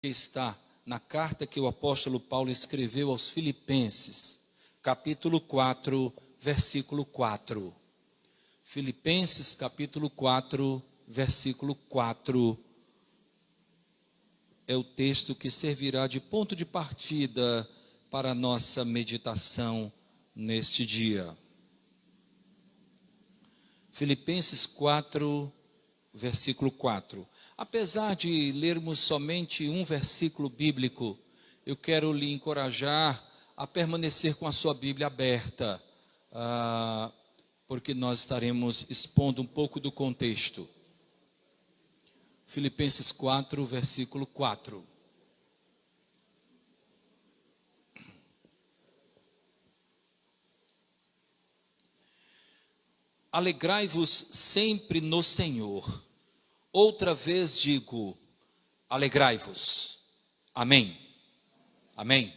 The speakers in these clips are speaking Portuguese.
Está na carta que o apóstolo Paulo escreveu aos Filipenses, capítulo 4, versículo 4. Filipenses, capítulo 4, versículo 4. É o texto que servirá de ponto de partida para a nossa meditação neste dia. Filipenses 4, versículo 4. Apesar de lermos somente um versículo bíblico, eu quero lhe encorajar a permanecer com a sua Bíblia aberta, porque nós estaremos expondo um pouco do contexto. Filipenses 4, versículo 4. Alegrai-vos sempre no Senhor. Outra vez digo, alegrai-vos. Amém. Amém.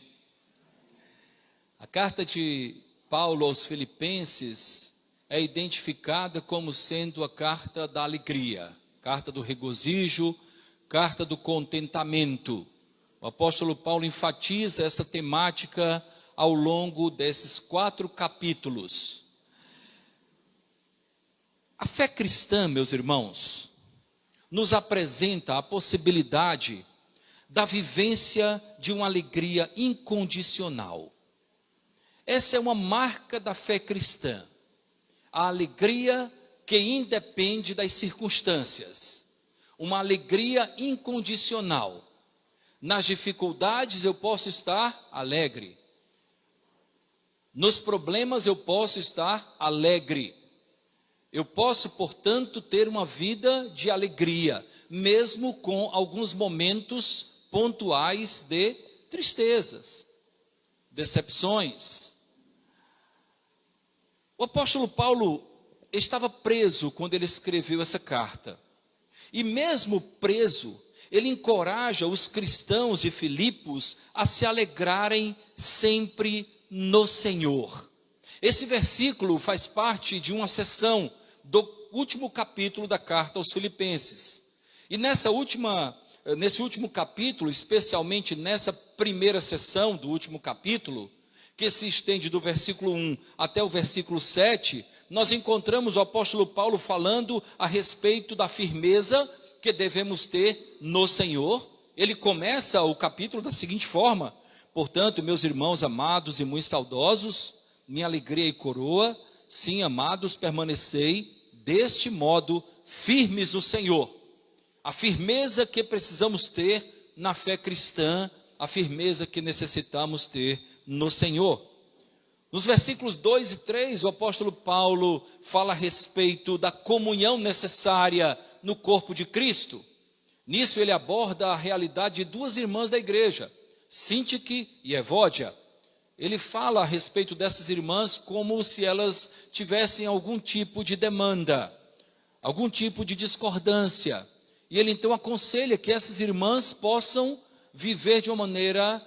A carta de Paulo aos Filipenses é identificada como sendo a carta da alegria, carta do regozijo, carta do contentamento. O apóstolo Paulo enfatiza essa temática ao longo desses 4 capítulos. A fé cristã, meus irmãos, nos apresenta a possibilidade da vivência de uma alegria incondicional. Essa é uma marca da fé cristã, a alegria que independe das circunstâncias, uma alegria incondicional. Nas dificuldades eu posso estar alegre, nos problemas eu posso estar alegre. Eu posso, portanto, ter uma vida de alegria, mesmo com alguns momentos pontuais de tristezas, decepções. O apóstolo Paulo estava preso quando ele escreveu essa carta. E mesmo preso, ele encoraja os cristãos de Filipos a se alegrarem sempre no Senhor. Esse versículo faz parte de uma seção do último capítulo da carta aos Filipenses. E nesse último capítulo, especialmente nessa primeira seção do último capítulo, que se estende do versículo 1 até o versículo 7, nós encontramos o apóstolo Paulo falando a respeito da firmeza que devemos ter no Senhor. Ele começa o capítulo da seguinte forma: portanto, meus irmãos amados e muito saudosos, minha alegria e coroa, sim, amados, permanecei deste modo firmes no Senhor. A firmeza que precisamos ter na fé cristã, a firmeza que necessitamos ter no Senhor. Nos versículos 2 e 3, o apóstolo Paulo fala a respeito da comunhão necessária no corpo de Cristo. Nisso ele aborda a realidade de 2 irmãs da igreja, Sintique e Evódia. Ele fala a respeito dessas irmãs como se elas tivessem algum tipo de demanda, algum tipo de discordância. E ele então aconselha que essas irmãs possam viver de uma maneira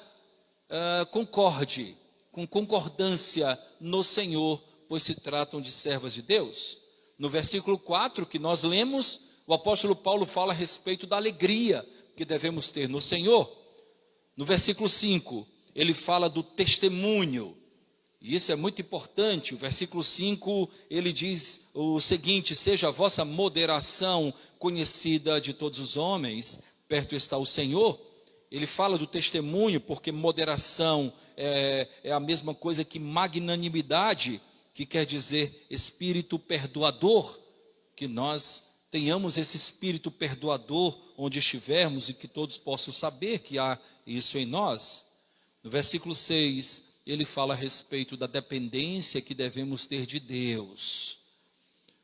com concordância no Senhor, pois se tratam de servas de Deus. No versículo 4 que nós lemos, o apóstolo Paulo fala a respeito da alegria que devemos ter no Senhor. No versículo 5, ele fala do testemunho, e isso é muito importante. O versículo 5, ele diz o seguinte: seja a vossa moderação conhecida de todos os homens, perto está o Senhor. Ele fala do testemunho, porque moderação é a mesma coisa que magnanimidade, que quer dizer espírito perdoador, que nós tenhamos esse espírito perdoador onde estivermos e que todos possam saber que há isso em nós. No versículo 6, ele fala a respeito da dependência que devemos ter de Deus.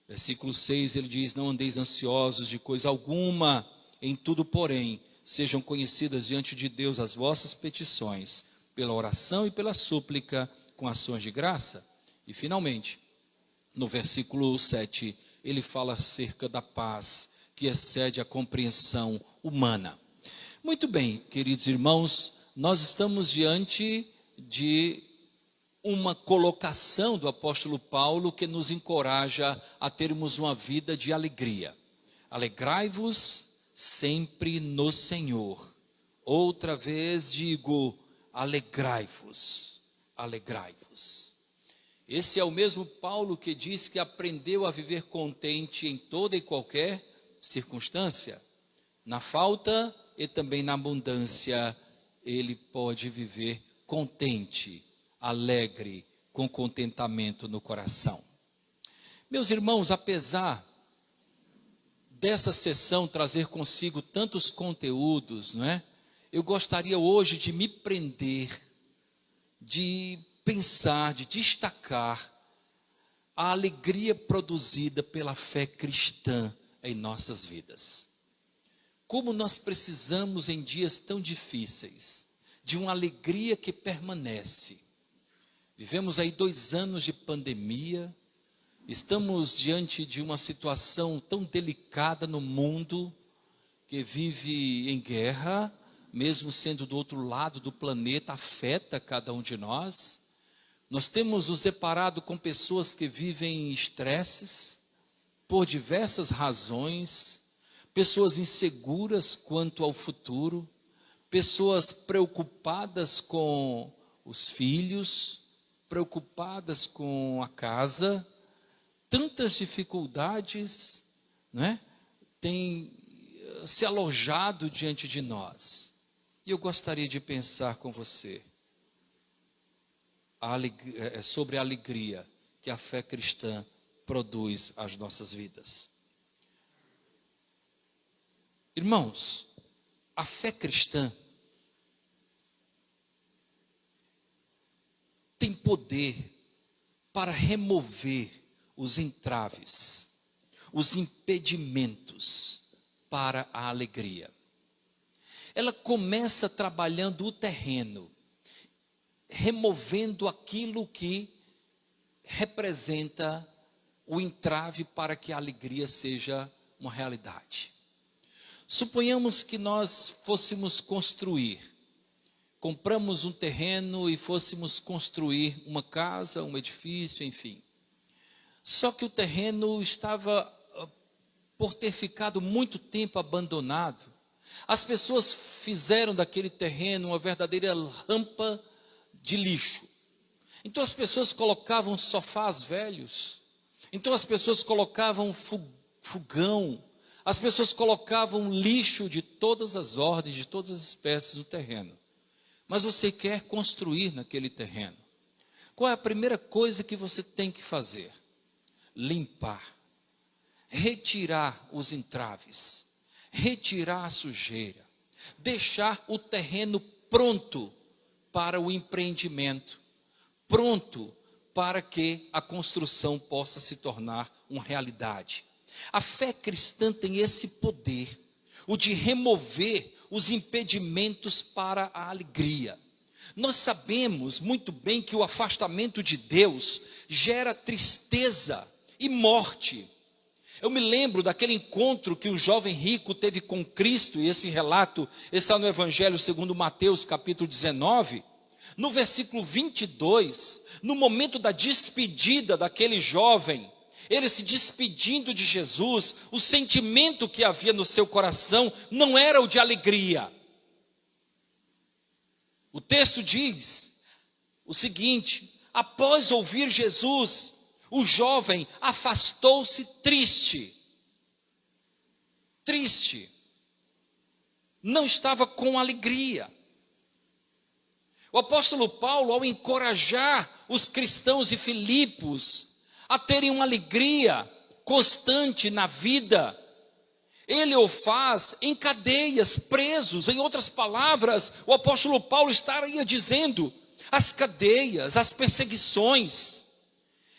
Versículo 6, ele diz: não andeis ansiosos de coisa alguma, em tudo, porém, sejam conhecidas diante de Deus as vossas petições, pela oração e pela súplica, com ações de graça. E finalmente, no versículo 7, ele fala acerca da paz que excede a compreensão humana. Muito bem, queridos irmãos, nós estamos diante de uma colocação do apóstolo Paulo que nos encoraja a termos uma vida de alegria. Alegrai-vos sempre no Senhor. Outra vez digo, alegrai-vos, alegrai-vos. Esse é o mesmo Paulo que diz que aprendeu a viver contente em toda e qualquer circunstância. Na falta e também na abundância, ele pode viver contente, alegre, com contentamento no coração. Meus irmãos, apesar dessa sessão trazer consigo tantos conteúdos, não é? Eu gostaria hoje de me prender, de pensar, de destacar a alegria produzida pela fé cristã em nossas vidas. Como nós precisamos em dias tão difíceis, de uma alegria que permanece. Vivemos aí 2 anos de pandemia, estamos diante de uma situação tão delicada no mundo, que vive em guerra, mesmo sendo do outro lado do planeta, afeta cada um de nós. Nós temos nos deparado com pessoas que vivem em estresses, por diversas razões, pessoas inseguras quanto ao futuro, pessoas preocupadas com os filhos, preocupadas com a casa, tantas dificuldades, não é? Têm se alojado diante de nós. E eu gostaria de pensar com você sobre a alegria que a fé cristã produz às nossas vidas. Irmãos, a fé cristã tem poder para remover os entraves, os impedimentos para a alegria. Ela começa trabalhando o terreno, removendo aquilo que representa o entrave para que a alegria seja uma realidade. Suponhamos que nós fôssemos construir, compramos um terreno e fôssemos construir uma casa, um edifício, enfim. Só que o terreno estava, por ter ficado muito tempo abandonado, as pessoas fizeram daquele terreno uma verdadeira rampa de lixo. Então as pessoas colocavam sofás velhos, então as pessoas colocavam fogão, as pessoas colocavam lixo de todas as ordens, de todas as espécies no terreno. Mas você quer construir naquele terreno. Qual é a primeira coisa que você tem que fazer? Limpar, retirar os entraves, retirar a sujeira, deixar o terreno pronto para o empreendimento, pronto para que a construção possa se tornar uma realidade. A fé cristã tem esse poder, o de remover os impedimentos para a alegria. Nós sabemos muito bem que o afastamento de Deus gera tristeza e morte. Eu me lembro daquele encontro que o jovem rico teve com Cristo, e esse relato está no Evangelho segundo Mateus, capítulo 19, no versículo 22, no momento da despedida daquele jovem, ele se despedindo de Jesus, o sentimento que havia no seu coração não era o de alegria. O texto diz o seguinte: após ouvir Jesus, o jovem afastou-se triste, não estava com alegria. O apóstolo Paulo, ao encorajar os cristãos de Filipos a terem uma alegria constante na vida, ele o faz em cadeias, presos. Em outras palavras, o apóstolo Paulo estaria dizendo: as cadeias, as perseguições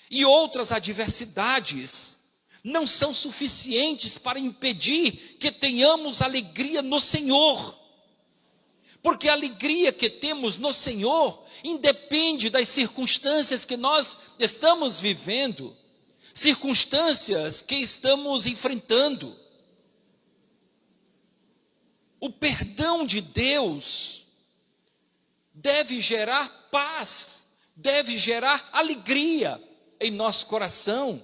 e outras adversidades não são suficientes para impedir que tenhamos alegria no Senhor. Porque a alegria que temos no Senhor independe das circunstâncias que nós estamos vivendo, circunstâncias que estamos enfrentando. O perdão de Deus deve gerar paz, deve gerar alegria em nosso coração.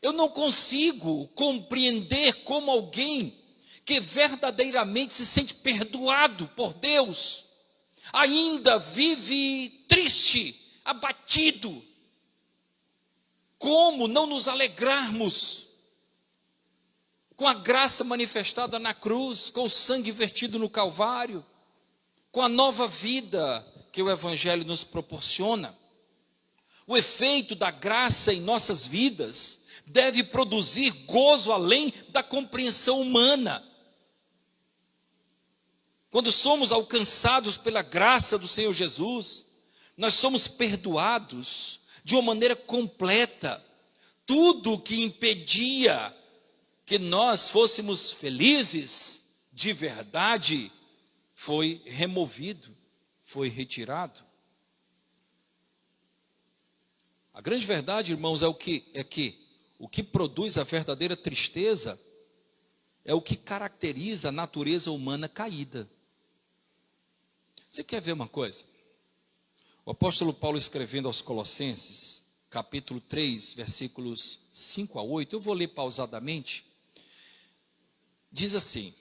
Eu não consigo compreender como alguém que verdadeiramente se sente perdoado por Deus, ainda vive triste, abatido. Como não nos alegrarmos com a graça manifestada na cruz, com o sangue vertido no Calvário, com a nova vida que o Evangelho nos proporciona? O efeito da graça em nossas vidas deve produzir gozo além da compreensão humana. Quando somos alcançados pela graça do Senhor Jesus, nós somos perdoados de uma maneira completa. Tudo o que impedia que nós fôssemos felizes de verdade foi removido, foi retirado. A grande verdade, irmãos, é que o que produz a verdadeira tristeza é o que caracteriza a natureza humana caída. Você quer ver uma coisa? O apóstolo Paulo, escrevendo aos Colossenses, capítulo 3, versículos 5 a 8, eu vou ler pausadamente, diz assim: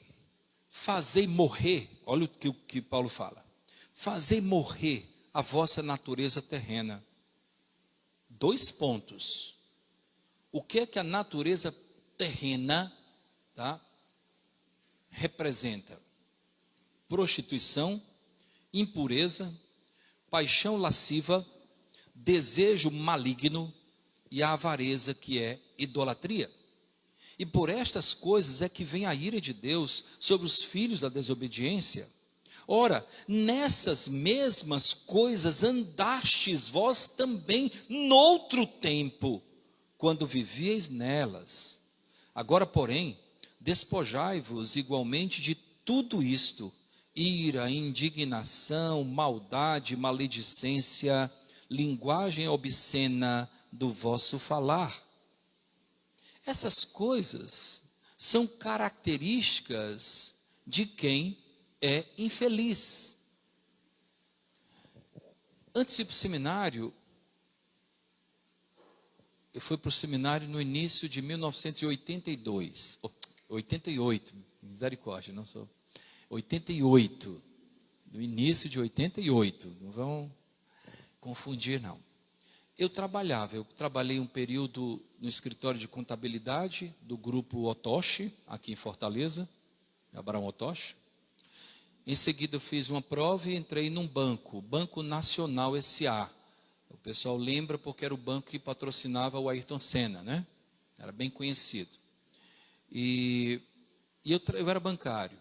fazei morrer, olha o que Paulo fala, fazei morrer a vossa natureza terrena. 2 pontos. O que é que a natureza terrena, tá, representa? Prostituição, impureza, paixão lasciva, desejo maligno e a avareza, que é idolatria. E por estas coisas é que vem a ira de Deus sobre os filhos da desobediência. Ora, nessas mesmas coisas andastes vós também noutro tempo, quando vivieis nelas. Agora, porém, despojai-vos igualmente de tudo isto: ira, indignação, maldade, maledicência, linguagem obscena do vosso falar. Essas coisas são características de quem é infeliz. Antes de ir para o seminário, eu fui para o seminário no início de 1982, 88, misericórdia, não sou, 88, no início de 88, não vão confundir não. Eu trabalhei um período no escritório de contabilidade do grupo Otoshi, aqui em Fortaleza, Abraão Otoshi. Em seguida eu fiz uma prova e entrei num banco, Banco Nacional S.A. O pessoal lembra porque era o banco que patrocinava o Ayrton Senna, né? Era bem conhecido. E eu era bancário.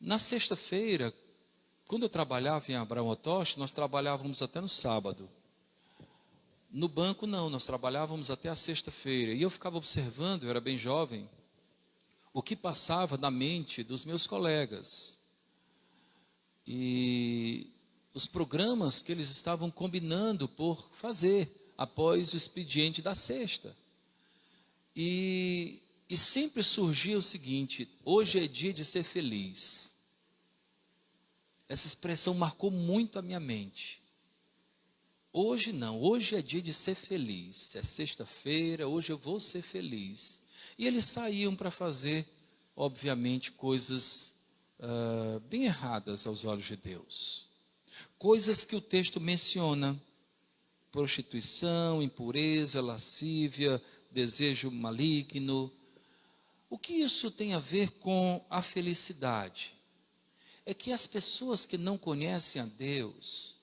Na sexta-feira, quando eu trabalhava em Abraão Otoshi, nós trabalhávamos até no sábado. No banco não, nós trabalhávamos até a sexta-feira. E eu ficava observando, eu era bem jovem, o que passava na mente dos meus colegas. E os programas que eles estavam combinando por fazer após o expediente da sexta. E sempre surgia o seguinte: hoje é dia de ser feliz. Essa expressão marcou muito a minha mente. Hoje não, hoje é dia de ser feliz. É sexta-feira, hoje eu vou ser feliz. E eles saíam para fazer, obviamente, coisas bem erradas aos olhos de Deus. Coisas que o texto menciona: prostituição, impureza, lascívia, desejo maligno. O que isso tem a ver com a felicidade? É que as pessoas que não conhecem a Deus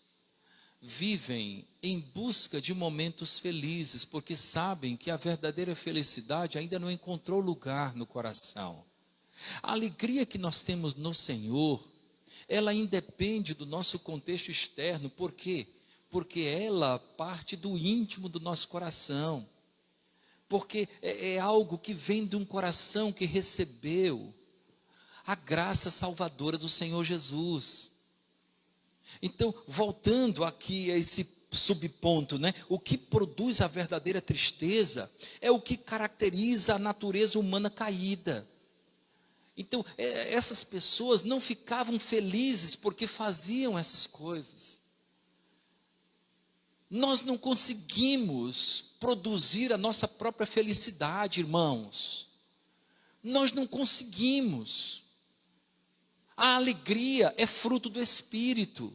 vivem em busca de momentos felizes, porque sabem que a verdadeira felicidade ainda não encontrou lugar no coração. A alegria que nós temos no Senhor, ela independe do nosso contexto externo. Por quê? Porque ela parte do íntimo do nosso coração. Porque é algo que vem de um coração que recebeu a graça salvadora do Senhor Jesus. Então, voltando aqui a esse subponto, né? O que produz a verdadeira tristeza é o que caracteriza a natureza humana caída. Então, essas pessoas não ficavam felizes porque faziam essas coisas. Nós não conseguimos produzir a nossa própria felicidade, irmãos. Nós não conseguimos. A alegria é fruto do Espírito.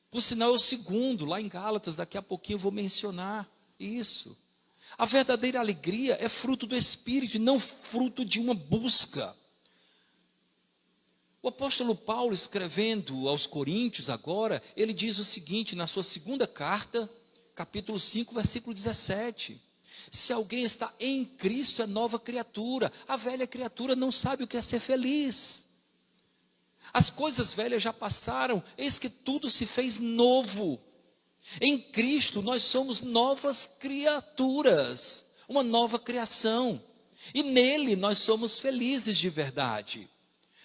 Por sinal, é o segundo, lá em Gálatas, daqui a pouquinho eu vou mencionar isso. A verdadeira alegria é fruto do Espírito, e não fruto de uma busca. O apóstolo Paulo, escrevendo aos Coríntios agora, ele diz o seguinte, na sua segunda carta, capítulo 5, versículo 17. Se alguém está em Cristo, é nova criatura. A velha criatura não sabe o que é ser feliz. As coisas velhas já passaram, eis que tudo se fez novo. Em Cristo nós somos novas criaturas, uma nova criação. E nele nós somos felizes de verdade.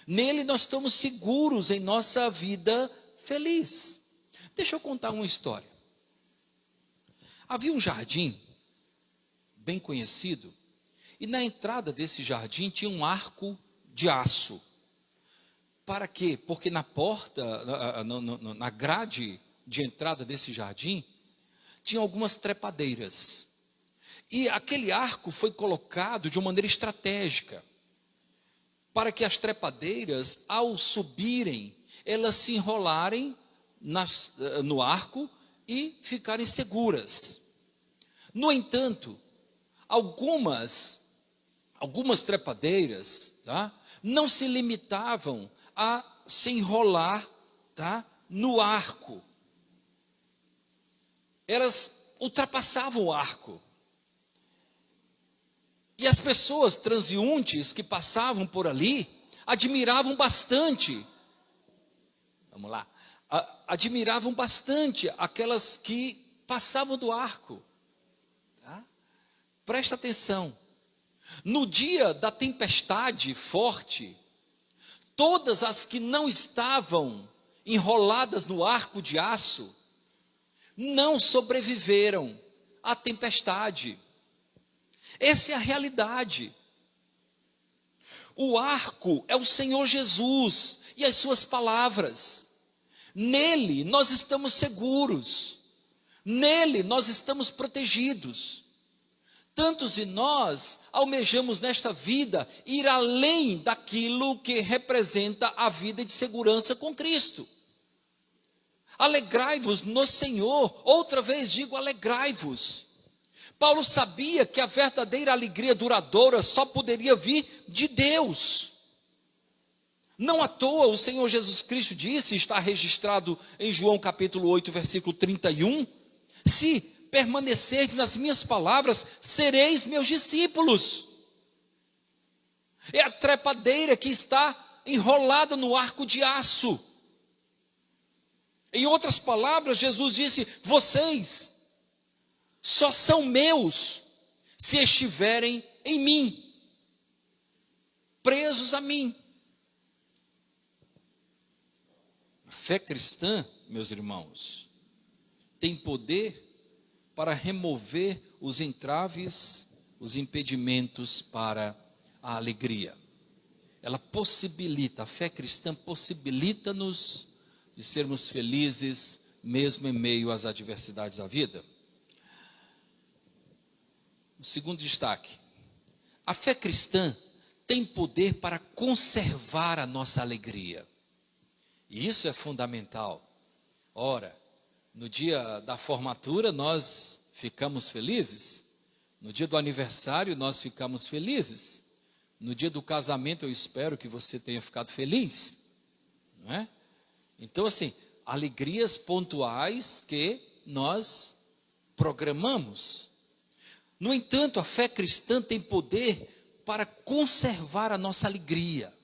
Nele nós estamos seguros em nossa vida feliz. Deixa eu contar uma história. Havia um jardim bem conhecido, e na entrada desse jardim tinha um arco de aço. Para quê? Porque na porta, na grade de entrada desse jardim, tinha algumas trepadeiras. E aquele arco foi colocado de uma maneira estratégica, para que as trepadeiras, ao subirem, elas se enrolarem no arco e ficarem seguras. No entanto, algumas trepadeiras, tá, não se limitavam a se enrolar, tá, no arco. Elas ultrapassavam o arco. E as pessoas transeuntes que passavam por ali admiravam bastante. Vamos lá. Admiravam bastante aquelas que passavam do arco. Tá? Presta atenção. No dia da tempestade forte, todas as que não estavam enroladas no arco de aço não sobreviveram à tempestade. Essa é a realidade. O arco é o Senhor Jesus e as suas palavras. Nele nós estamos seguros. Nele nós estamos protegidos. Tantos de nós almejamos nesta vida ir além daquilo que representa a vida de segurança com Cristo. Alegrai-vos no Senhor. Outra vez digo, alegrai-vos. Paulo sabia que a verdadeira alegria duradoura só poderia vir de Deus. Não à toa o Senhor Jesus Cristo disse, está registrado em João capítulo 8, versículo 31, se permanecerdes nas minhas palavras, sereis meus discípulos. É a trepadeira que está enrolada no arco de aço. Em outras palavras, Jesus disse, vocês só são meus se estiverem em mim, presos a mim. A fé cristã, meus irmãos, tem poder para remover os entraves, os impedimentos para a alegria. Ela possibilita, a fé cristã possibilita-nos de sermos felizes, mesmo em meio às adversidades da vida. O segundo destaque, a fé cristã tem poder para conservar a nossa alegria. E isso é fundamental. Ora, no dia da formatura nós ficamos felizes, no dia do aniversário nós ficamos felizes, no dia do casamento eu espero que você tenha ficado feliz, não é? Então assim, alegrias pontuais que nós programamos. No entanto, a fé cristã tem poder para conservar a nossa alegria.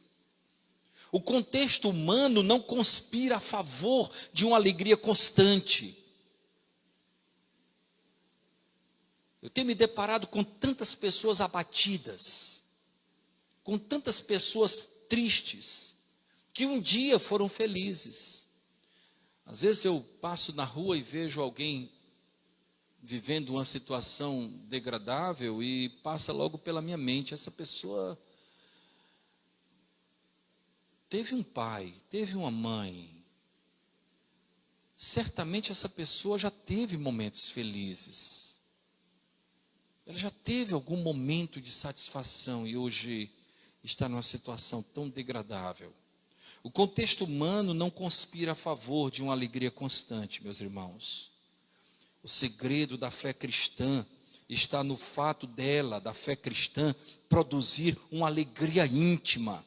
O contexto humano não conspira a favor de uma alegria constante. Eu tenho me deparado com tantas pessoas abatidas, com tantas pessoas tristes, que um dia foram felizes. Às vezes eu passo na rua e vejo alguém vivendo uma situação degradável e passa logo pela minha mente, essa pessoa teve um pai, teve uma mãe. Certamente essa pessoa já teve momentos felizes. Ela já teve algum momento de satisfação e hoje está numa situação tão degradável. O contexto humano não conspira a favor de uma alegria constante, meus irmãos. O segredo da fé cristã está no fato dela, da fé cristã, produzir uma alegria íntima,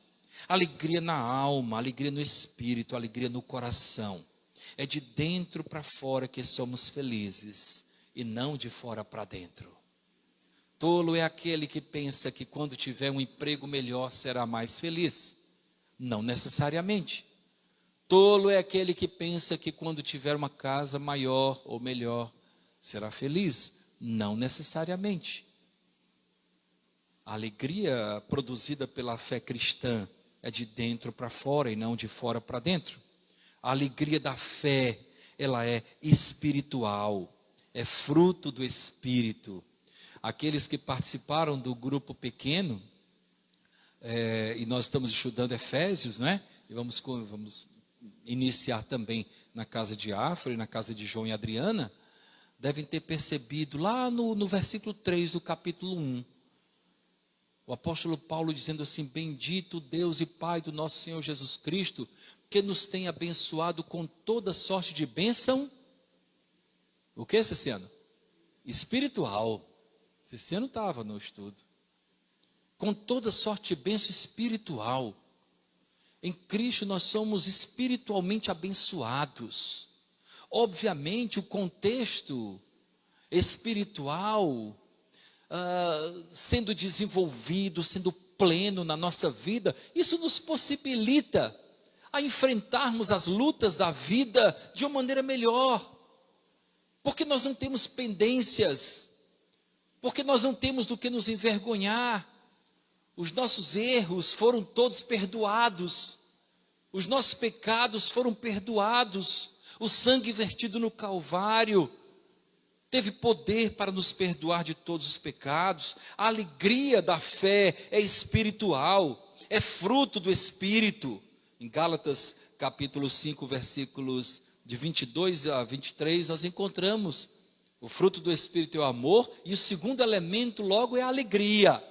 alegria na alma, alegria no espírito, alegria no coração. É de dentro para fora que somos felizes e não de fora para dentro. Tolo é aquele que pensa que quando tiver um emprego melhor será mais feliz. Não necessariamente. Tolo é aquele que pensa que quando tiver uma casa maior ou melhor será feliz. Não necessariamente. A alegria produzida pela fé cristã é de dentro para fora e não de fora para dentro. A alegria da fé, ela é espiritual, é fruto do Espírito. Aqueles que participaram do grupo pequeno, e nós estamos estudando Efésios, né? E vamos iniciar também na casa de Afra e na casa de João e Adriana, devem ter percebido lá no versículo 3 do capítulo 1, o apóstolo Paulo dizendo assim: bendito Deus e Pai do nosso Senhor Jesus Cristo, que nos tem abençoado com toda sorte de bênção. O que, Ceciano? Espiritual. Ceciano estava no estudo. Com toda sorte de bênção espiritual. Em Cristo nós somos espiritualmente abençoados. Obviamente o contexto espiritual sendo desenvolvido, sendo pleno na nossa vida, isso nos possibilita a enfrentarmos as lutas da vida de uma maneira melhor. Porque nós não temos pendências, porque nós não temos do que nos envergonhar. Os nossos erros foram todos perdoados, os nossos pecados foram perdoados, o sangue vertido no Calvário teve poder para nos perdoar de todos os pecados. A alegria da fé é espiritual, é fruto do Espírito. Em Gálatas capítulo 5, versículos de 22 a 23, nós encontramos o fruto do Espírito é o amor, e o segundo elemento logo é a alegria.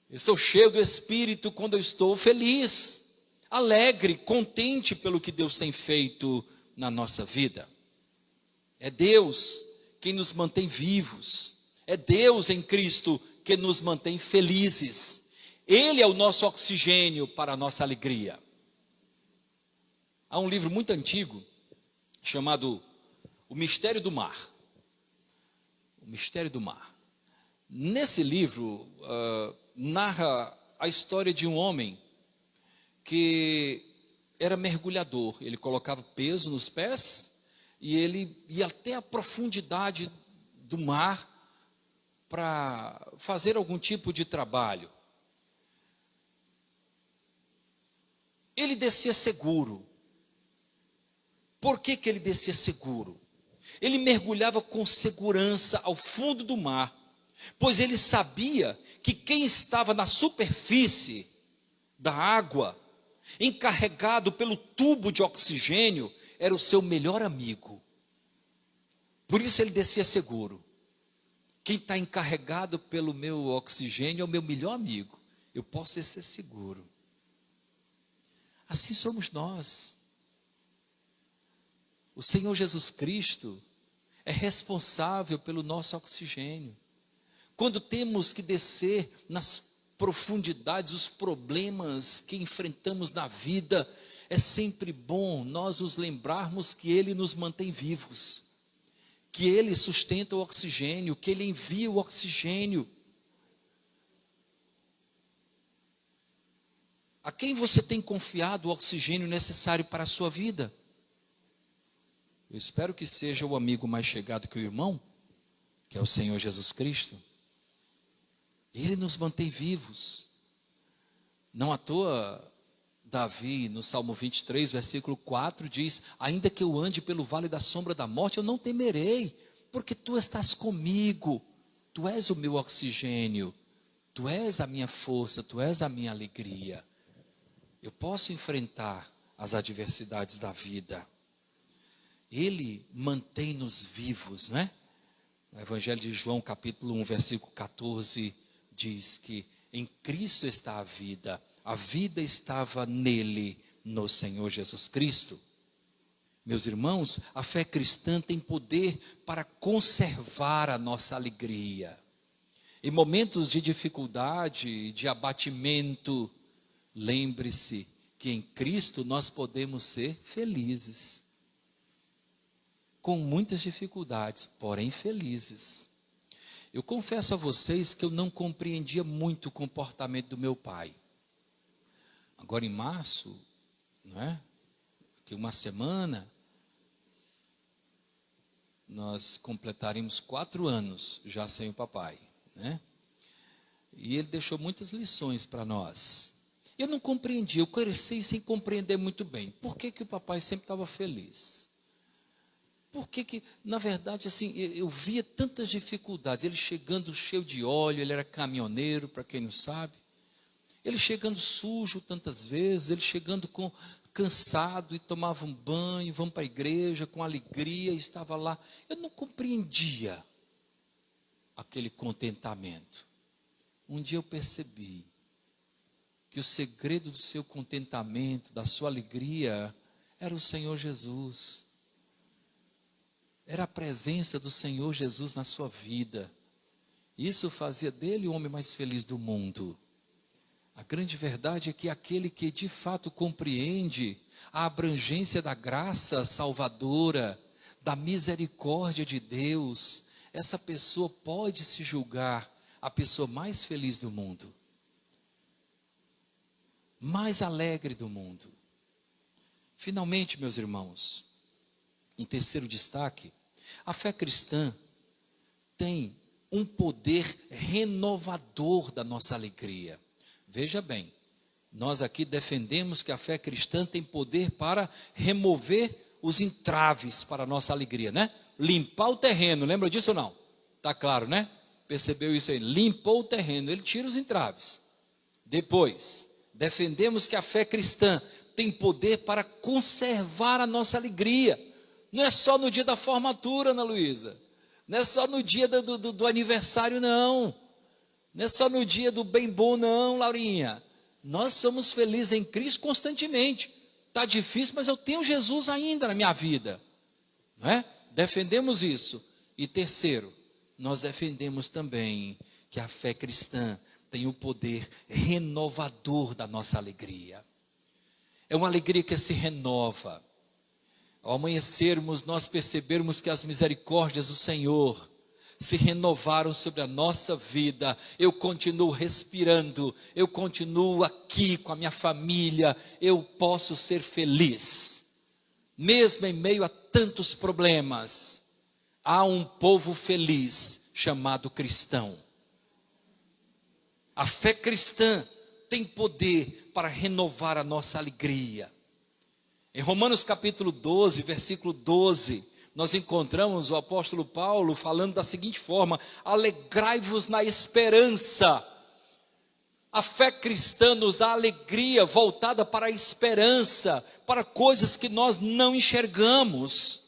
Eu sou cheio do Espírito quando eu estou feliz, alegre, contente pelo que Deus tem feito na nossa vida. É Deus quem nos mantém vivos, é Deus em Cristo que nos mantém felizes. Ele é o nosso oxigênio para a nossa alegria. Há um livro muito antigo chamado O Mistério do Mar. O Mistério do Mar. Nesse livro narra a história de um homem que era mergulhador. Ele colocava peso nos pés e ele ia até a profundidade do mar para fazer algum tipo de trabalho. Ele descia seguro. Por que ele descia seguro? Ele mergulhava com segurança ao fundo do mar, pois ele sabia que quem estava na superfície da água, encarregado pelo tubo de oxigênio, era o seu melhor amigo. Por isso ele descia seguro. Quem está encarregado pelo meu oxigênio é o meu melhor amigo. Eu posso descer seguro. Assim somos nós. O Senhor Jesus Cristo é responsável pelo nosso oxigênio. Quando temos que descer nas profundidades, os problemas que enfrentamos na vida, é sempre bom nós nos lembrarmos que Ele nos mantém vivos, que Ele sustenta o oxigênio, que Ele envia o oxigênio. A quem você tem confiado o oxigênio necessário para a sua vida? Eu espero que seja o amigo mais chegado que o irmão, que é o Senhor Jesus Cristo. Ele nos mantém vivos. Não à toa, Davi, no Salmo 23, versículo 4, diz: ainda que eu ande pelo vale da sombra da morte, eu não temerei, porque tu estás comigo, tu és o meu oxigênio, tu és a minha força, tu és a minha alegria. Eu posso enfrentar as adversidades da vida. Ele mantém-nos vivos, né? O Evangelho de João, capítulo 1, versículo 14, diz que em Cristo está a vida estava nele, no Senhor Jesus Cristo. Meus irmãos, a fé cristã tem poder para conservar a nossa alegria. Em momentos de dificuldade, de abatimento, lembre-se que em Cristo nós podemos ser felizes. Com muitas dificuldades, porém felizes. Eu confesso a vocês que eu não compreendia muito o comportamento do meu pai. Agora em março, não é? Daqui uma semana, nós completaremos 4 anos já sem o papai, né? E ele deixou muitas lições para nós. Eu não compreendi, eu cresci sem compreender muito bem. Por que o papai sempre estava feliz? Por que, na verdade, assim, eu via tantas dificuldades. Ele chegando cheio de óleo, ele era caminhoneiro, para quem não sabe. Ele chegando sujo tantas vezes, ele chegando cansado e tomava um banho, vamos para a igreja com alegria, e estava lá. Eu não compreendia aquele contentamento. Um dia eu percebi que o segredo do seu contentamento, da sua alegria, era o Senhor Jesus. Era a presença do Senhor Jesus na sua vida. Isso fazia dele o homem mais feliz do mundo. A grande verdade é que aquele que de fato compreende a abrangência da graça salvadora, da misericórdia de Deus, essa pessoa pode se julgar a pessoa mais feliz do mundo, mais alegre do mundo. Finalmente, meus irmãos, um terceiro destaque: a fé cristã tem um poder renovador da nossa alegria. Veja bem, nós aqui defendemos que a fé cristã tem poder para remover os entraves para a nossa alegria, né? Limpar o terreno, lembra disso ou não? Está claro, né? Percebeu isso aí? Limpou o terreno, ele tira os entraves. Depois, defendemos que a fé cristã tem poder para conservar a nossa alegria. Não é só no dia da formatura, Ana Luísa. Não é só no dia do aniversário, não. Não é só no dia do bem bom, não, Laurinha. Nós somos felizes em Cristo constantemente. Está difícil, mas eu tenho Jesus ainda na minha vida. Não é? Defendemos isso. E terceiro, nós defendemos também que a fé cristã tem o poder renovador da nossa alegria. É uma alegria que se renova. Ao amanhecermos, nós percebermos que as misericórdias do Senhor se renovaram sobre a nossa vida. Eu continuo respirando, eu continuo aqui com a minha família, eu posso ser feliz. Mesmo em meio a tantos problemas, há um povo feliz chamado cristão. A fé cristã tem poder para renovar a nossa alegria. Em Romanos capítulo 12, versículo 12, nós encontramos o apóstolo Paulo falando da seguinte forma: alegrai-vos na esperança. A fé cristã nos dá alegria voltada para a esperança, para coisas que nós não enxergamos.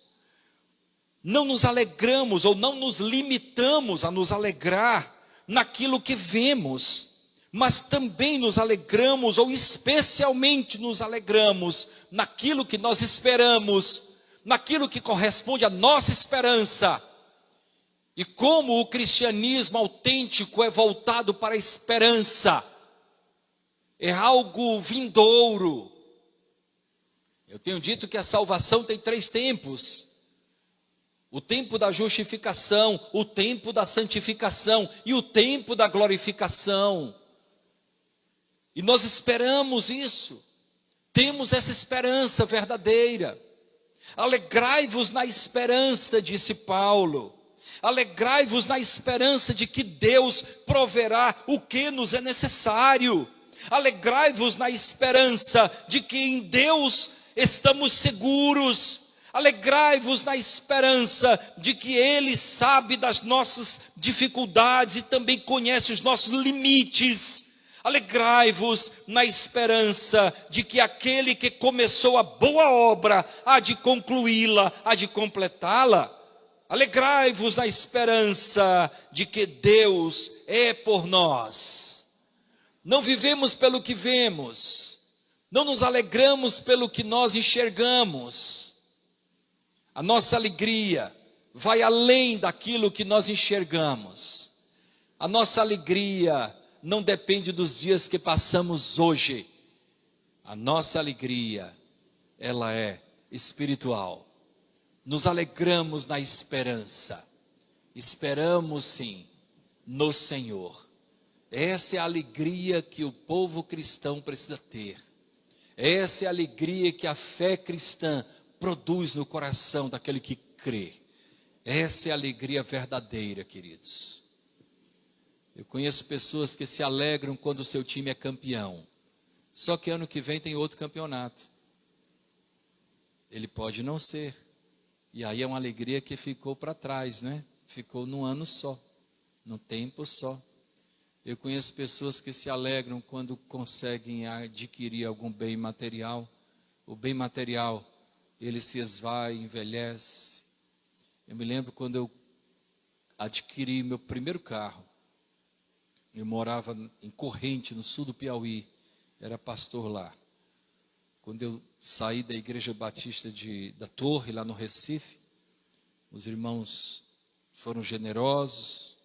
Não nos alegramos ou não nos limitamos a nos alegrar naquilo que vemos, mas também nos alegramos, ou especialmente nos alegramos, naquilo que nós esperamos, naquilo que corresponde à nossa esperança. E como o cristianismo autêntico é voltado para a esperança, é algo vindouro. Eu tenho dito que a salvação tem 3 tempos: o tempo da justificação, o tempo da santificação e o tempo da glorificação. E nós esperamos isso, temos essa esperança verdadeira. Alegrai-vos na esperança, disse Paulo. Alegrai-vos na esperança de que Deus proverá o que nos é necessário. Alegrai-vos na esperança de que em Deus estamos seguros. Alegrai-vos na esperança de que Ele sabe das nossas dificuldades e também conhece os nossos limites. Alegrai-vos na esperança de que aquele que começou a boa obra há de concluí-la, há de completá-la. Alegrai-vos na esperança de que Deus é por nós. Não vivemos pelo que vemos, não nos alegramos pelo que nós enxergamos. A nossa alegria vai além daquilo que nós enxergamos. A nossa alegria não depende dos dias que passamos hoje. A nossa alegria, ela é espiritual. Nos alegramos na esperança. Esperamos sim no Senhor. Essa é a alegria que o povo cristão precisa ter. Essa é a alegria que a fé cristã produz no coração daquele que crê. Essa é a alegria verdadeira, queridos. Eu conheço pessoas que se alegram quando o seu time é campeão. Só que ano que vem tem outro campeonato. Ele pode não ser. E aí é uma alegria que ficou para trás, né? Ficou num ano só, num tempo só. Eu conheço pessoas que se alegram quando conseguem adquirir algum bem material. O bem material, ele se esvai, envelhece. Eu me lembro quando eu adquiri meu primeiro carro. Eu morava em Corrente, no sul do Piauí. Era pastor lá. Quando eu saí da Igreja Batista da Torre, lá no Recife, os irmãos foram generosos,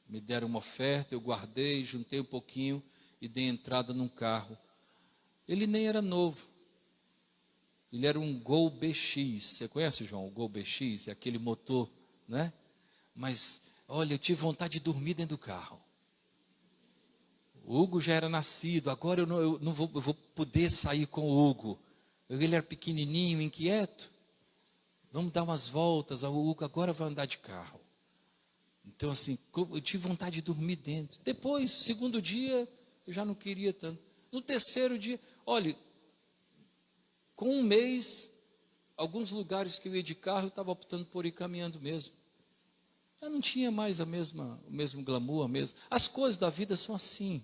me deram uma oferta, eu guardei, juntei um pouquinho e dei entrada num carro. Ele nem era novo. Ele era um Gol BX. Você conhece, João, o Gol BX? É aquele motor, né? Mas, olha, eu tive vontade de dormir dentro do carro. O Hugo já era nascido, agora eu vou poder sair com o Hugo. Ele era pequenininho, inquieto. Vamos dar umas voltas, o Hugo agora vai andar de carro. Então assim, eu tive vontade de dormir dentro. Depois, segundo dia, eu já não queria tanto. No terceiro dia, olha, com um mês, alguns lugares que eu ia de carro, eu estava optando por ir caminhando mesmo. Já não tinha mais o mesmo glamour, As coisas da vida são assim.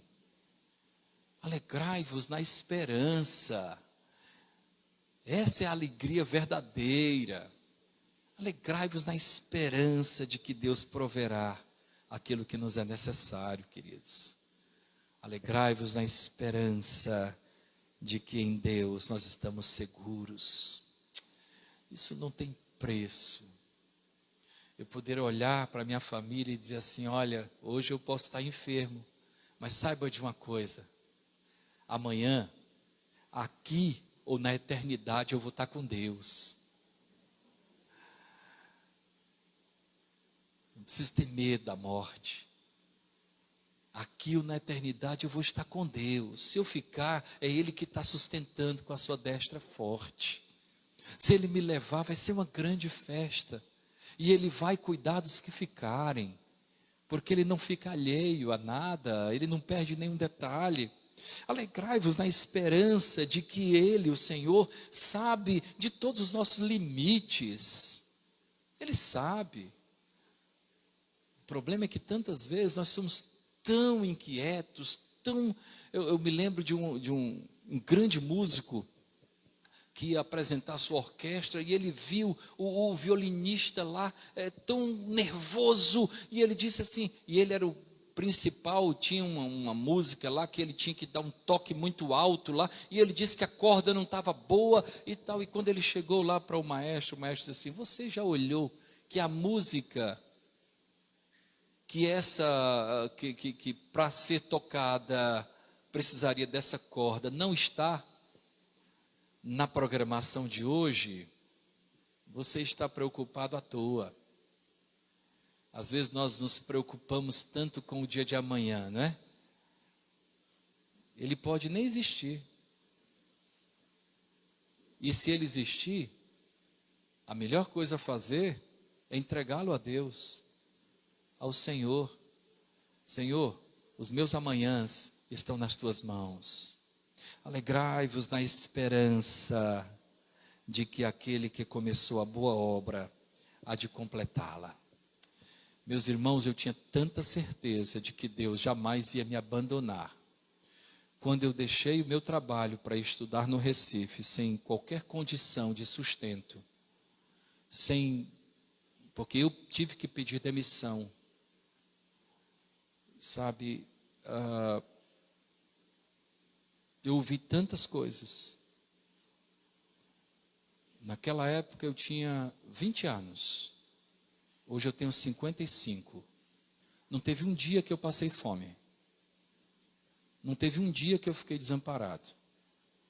Alegrai-vos na esperança. Essa é a alegria verdadeira. Alegrai-vos na esperança de que Deus proverá aquilo que nos é necessário, queridos. Alegrai-vos na esperança de que em Deus nós estamos seguros. Isso não tem preço. Eu poder olhar para a minha família e dizer assim, olha, hoje eu posso estar enfermo, mas saiba de uma coisa, amanhã, aqui ou na eternidade eu vou estar com Deus. Não preciso ter medo da morte. Aqui ou na eternidade eu vou estar com Deus. Se eu ficar, é Ele que está sustentando com a sua destra forte. Se Ele me levar, vai ser uma grande festa. E Ele vai cuidar dos que ficarem. Porque Ele não fica alheio a nada, Ele não perde nenhum detalhe. Alegrai-vos na esperança de que Ele, o Senhor, sabe de todos os nossos limites. Ele sabe. O problema é que tantas vezes nós somos tão inquietos, eu me lembro de um grande músico que ia apresentar sua orquestra e ele viu o violinista lá tão nervoso e ele disse assim, e ele era o principal, tinha uma música lá que ele tinha que dar um toque muito alto lá e ele disse que a corda não estava boa e tal, e quando ele chegou lá para o maestro disse assim, você já olhou que a música que para ser tocada precisaria dessa corda, não está na programação de hoje? Você está preocupado à toa. Às vezes nós nos preocupamos tanto com o dia de amanhã, não é? Ele pode nem existir. E se ele existir, a melhor coisa a fazer é entregá-lo a Deus, ao Senhor. Senhor, os meus amanhãs estão nas tuas mãos. Alegrai-vos na esperança de que aquele que começou a boa obra há de completá-la. Meus irmãos, eu tinha tanta certeza de que Deus jamais ia me abandonar. Quando eu deixei o meu trabalho para estudar no Recife, sem qualquer condição de sustento, sem porque eu tive que pedir demissão. Sabe, eu ouvi tantas coisas. Naquela época eu tinha 20 anos. Hoje eu tenho 55. Não teve um dia que eu passei fome. Não teve um dia que eu fiquei desamparado.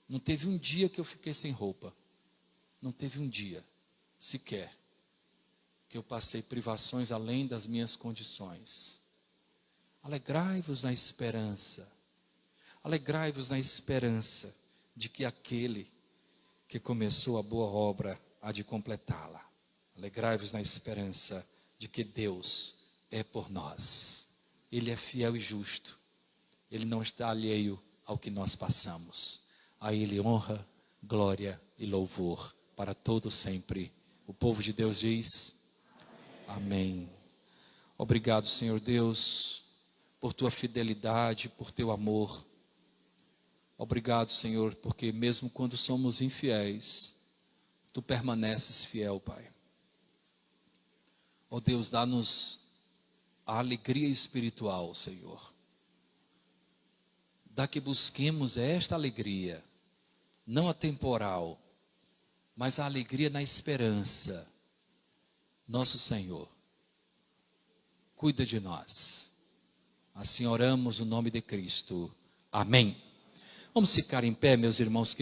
Não teve um dia que eu fiquei sem roupa. Não teve um dia, sequer, que eu passei privações além das minhas condições. Alegrai-vos na esperança. Alegrai-vos na esperança de que aquele que começou a boa obra há de completá-la. Alegrai-vos na esperança de que Deus é por nós. Ele é fiel e justo. Ele não está alheio ao que nós passamos. A Ele honra, glória e louvor para todo sempre. O povo de Deus diz: Amém. Obrigado, Senhor Deus, por Tua fidelidade, por Teu amor. Obrigado, Senhor, porque mesmo quando somos infiéis, Tu permaneces fiel, Pai. Ó Deus, dá-nos a alegria espiritual, Senhor. Dá que busquemos esta alegria, não a temporal, mas a alegria na esperança. Nosso Senhor, cuida de nós. Assim oramos no nome de Cristo. Amém. Vamos ficar em pé, meus irmãos queridos.